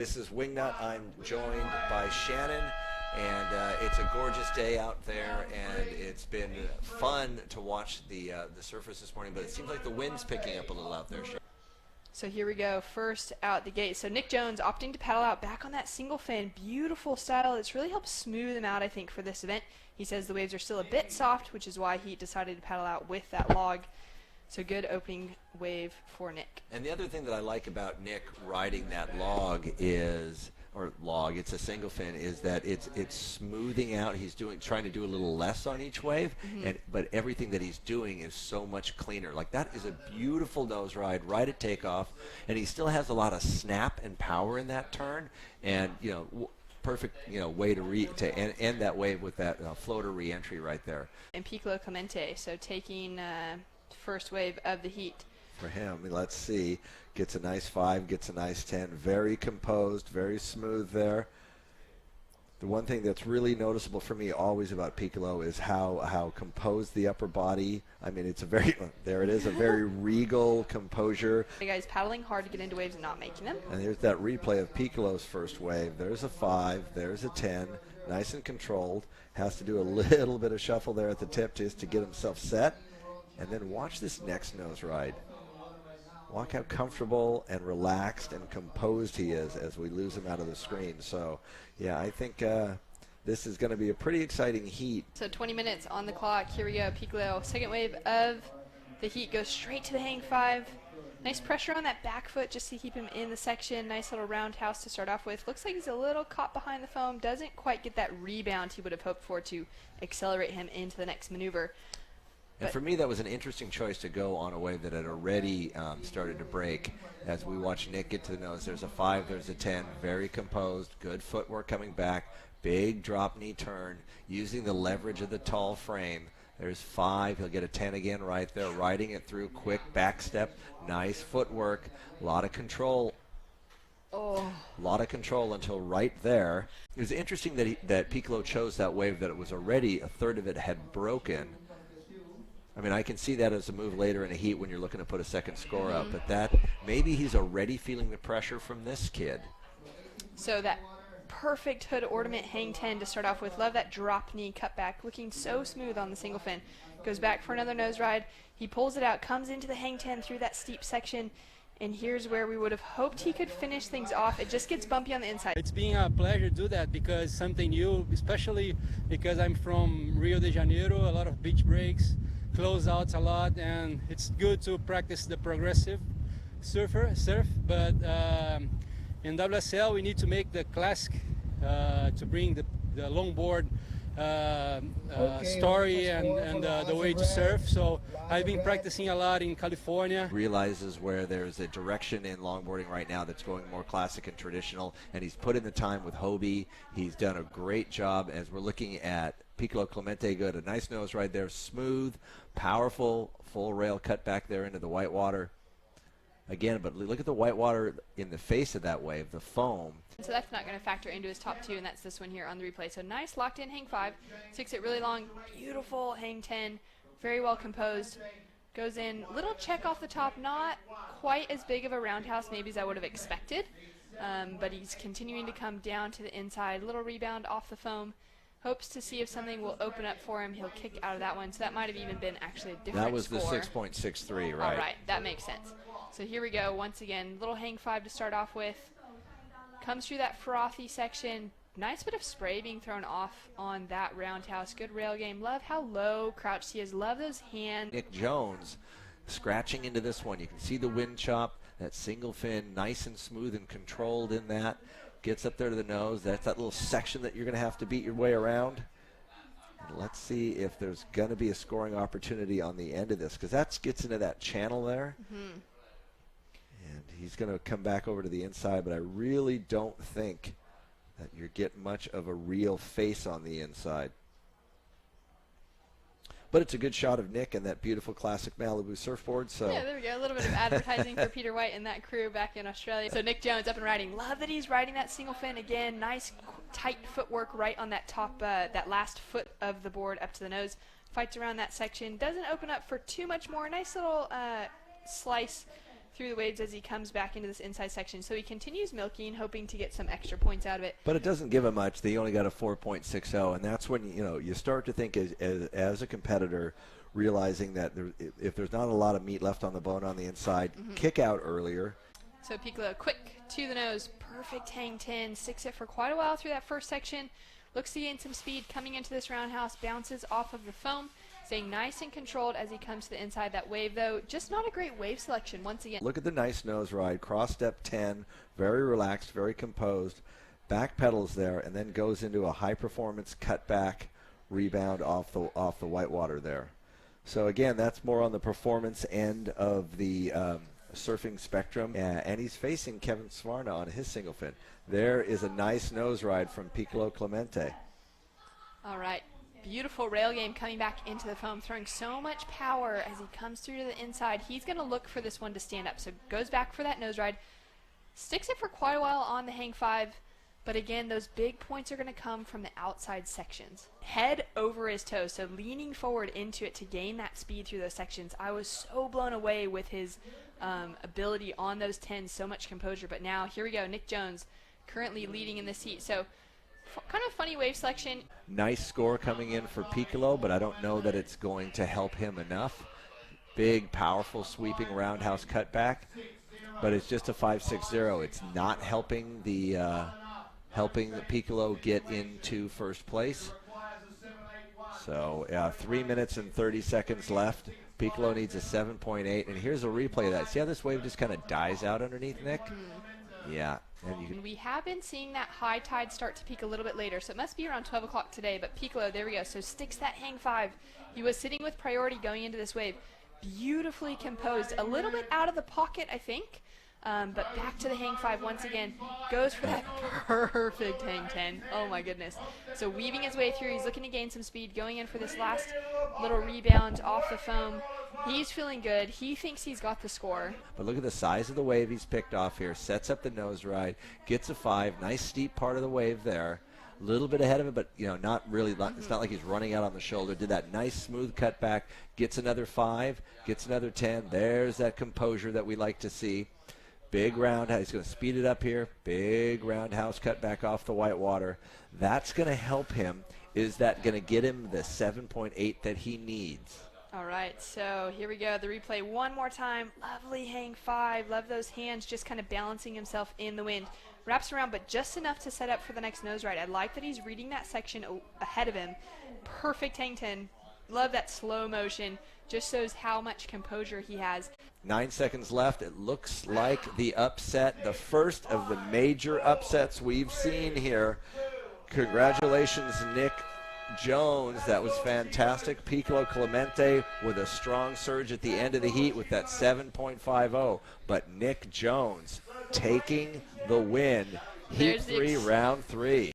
This is Wingnut. I'm joined by Shannon, and it's a gorgeous day out there, and it's been fun to watch the surfers this morning, but it seems like the wind's picking up a little out there, Shannon. So here we go, first out the gate. So Nick Jones opting to paddle out back on that single fin. Beautiful style. It's really helped smooth him out, I think, for this event. He says the waves are still a bit soft, which is why he decided to paddle out with that log. So good opening wave for Nick. And the other thing that I like about Nick riding that log is, or log, it's a single fin, is that it's smoothing out. He's trying to do a little less on each wave, but everything that he's doing is so much cleaner. Like, that is a beautiful nose ride right at takeoff, and he still has a lot of snap and power in that turn, and perfect way to end that wave with that floater re-entry right there. And Piccolo Clemente, so taking first wave of the heat. For him, let's see, gets a nice 5, gets a nice 10, very composed, very smooth there. The one thing that's really noticeable for me always about Piccolo is how composed the upper body. I mean, it's a very, there it is, a very regal composure. The guy's paddling hard to get into waves and not making them. And there's that replay of Piccolo's first wave. There's a 5, there's a 10, nice and controlled. Has to do a little bit of shuffle there at the tip just to get himself set. And then watch this next nose ride. Watch how comfortable and relaxed and composed he is as we lose him out of the screen. So, yeah, I think this is going to be a pretty exciting heat. So 20 minutes on the clock. Here we go. Piccolo, second wave of the heat, goes straight to the hang 5. Nice pressure on that back foot just to keep him in the section. Nice little roundhouse to start off with. Looks like he's a little caught behind the foam. Doesn't quite get that rebound he would have hoped for to accelerate him into the next maneuver. And for me, that was an interesting choice to go on a wave that had already started to break. As we watch Nick get to the nose, there's a 5, there's a 10, very composed, good footwork coming back, big drop knee turn, using the leverage of the tall frame. There's 5, he'll get a 10 again right there, riding it through, quick back step, nice footwork, a lot of control. A lot of control until right there. It was interesting that Piccolo chose that wave that it was already a third of it had broken. I mean, I can see that as a move later in a heat when you're looking to put a second score up, but that maybe he's already feeling the pressure from this kid. So that perfect hood ornament hang 10 to start off with. Love that drop knee cut back, looking so smooth on the single fin. Goes back for another nose ride. He pulls it out, comes into the hang 10 through that steep section, and here's where we would have hoped he could finish things off. It just gets bumpy on the inside. It's been a pleasure to do that because something new, especially because I'm from Rio de Janeiro, a lot of beach breaks, close outs a lot, and it's good to practice the progressive surf, but in WSL we need to make the classic to bring the longboard story and the way to surf. So I've been practicing a lot in California. Realizes where there's a direction in longboarding right now that's going more classic and traditional, and he's put in the time with Hobie. He's done a great job as we're looking at Piccolo Clemente. Good, a nice nose right there, smooth, powerful, full rail cut back there into the whitewater. Again, but look at the whitewater in the face of that wave, the foam. So that's not going to factor into his top 2, and that's this one here on the replay. So nice locked in hang 5, 6 it really long, beautiful hang 10, very well composed. Goes in, little check off the top, not quite as big of a roundhouse maybe as I would have expected, but he's continuing to come down to the inside, little rebound off the foam. Hopes to see if something will open up for him. He'll kick out of that one, so that might have even been actually a different score. That was the 6.63, right? All right, that makes sense. So here we go, once again, little hang 5 to start off with. Comes through that frothy section. Nice bit of spray being thrown off on that roundhouse. Good rail game. Love how low crouched he is. Love those hands. Nick Jones scratching into this one. You can see the wind chop, that single fin, nice and smooth and controlled in that. Gets up there to the nose. That's that little section that you're going to have to beat your way around. And let's see if there's going to be a scoring opportunity on the end of this, because that gets into that channel there. And he's going to come back over to the inside, but I really don't think that you're getting much of a real face on the inside. But it's a good shot of Nick and that beautiful classic Malibu surfboard. So yeah, there we go. A little bit of advertising for Peter White and that crew back in Australia. So Nick Jones up and riding. Love that he's riding that single fin again. Nice tight footwork right on that top, that last foot of the board up to the nose. Fights around that section. Doesn't open up for too much more. Nice little slice through the waves as he comes back into this inside section. So he continues milking, hoping to get some extra points out of it. But it doesn't give him much. They only got a 4.60, and that's when you start to think as a competitor, realizing that if there's not a lot of meat left on the bone on the inside, kick out earlier. So Piccolo, quick to the nose, perfect hang 10, sticks it for quite a while through that first section. Looks to gain some speed coming into this roundhouse, bounces off of the foam, staying nice and controlled as he comes to the inside. That wave, though, just not a great wave selection once again. Look at the nice nose ride, cross step 10, very relaxed, very composed, back pedals there, and then goes into a high performance cutback rebound off the whitewater there. So again, that's more on the performance end of the surfing spectrum, and he's facing Kevin Svarna on his single fin. There is a nice nose ride from Piccolo Clemente. All right, beautiful rail game coming back into the foam, throwing so much power as he comes through to the inside. He's going to look for this one to stand up, so goes back for that nose ride, sticks it for quite a while on the hang 5, but again, those big points are going to come from the outside sections. Head over his toes, so leaning forward into it to gain that speed through those sections. I was so blown away with his ability on those 10s, so much composure. But now, here we go, Nick Jones currently leading in this heat. So, kind of funny wave selection. Nice score coming in for Piccolo, but I don't know that it's going to help him enough. Big, powerful, sweeping roundhouse cutback, but it's just a 5.60. It's not helping the Piccolo get into first place. So 3 minutes and 30 seconds left. Piccolo needs a 7.8, and here's a replay of that. See how this wave just kind of dies out underneath Nick? Yeah. And we have been seeing that high tide start to peak a little bit later, so it must be around 12 o'clock today. But Piccolo, there we go, so sticks that hang 5. He was sitting with priority going into this wave. Beautifully composed, a little bit out of the pocket, I think. But back to the hang 5 once again. Goes for that perfect hang 10. Oh my goodness. So weaving his way through. He's looking to gain some speed. Going in for this last little rebound off the foam. He's feeling good. He thinks he's got the score. But look at the size of the wave he's picked off here. Sets up the nose ride. Gets a 5. Nice steep part of the wave there. A little bit ahead of it, but not really. It's not like he's running out on the shoulder. Did that nice smooth cutback. Gets another 5. Gets another 10. There's that composure that we like to see. Big roundhouse. He's going to speed it up here. Big roundhouse cut back off the whitewater. That's going to help him. Is that going to get him the 7.8 that he needs? All right, so here we go. The replay one more time. Lovely hang 5. Love those hands just kind of balancing himself in the wind. Wraps around, but just enough to set up for the next nose ride. I like that he's reading that section ahead of him. Perfect hang 10. Love that slow motion. Just shows how much composure he has. 9 seconds left. It looks like the upset, the first of the major upsets we've seen here. Congratulations, Nick Jones. That was fantastic. Piccolo Clemente with a strong surge at the end of the heat with that 7.50. But Nick Jones taking the win. Heat 3, round 3.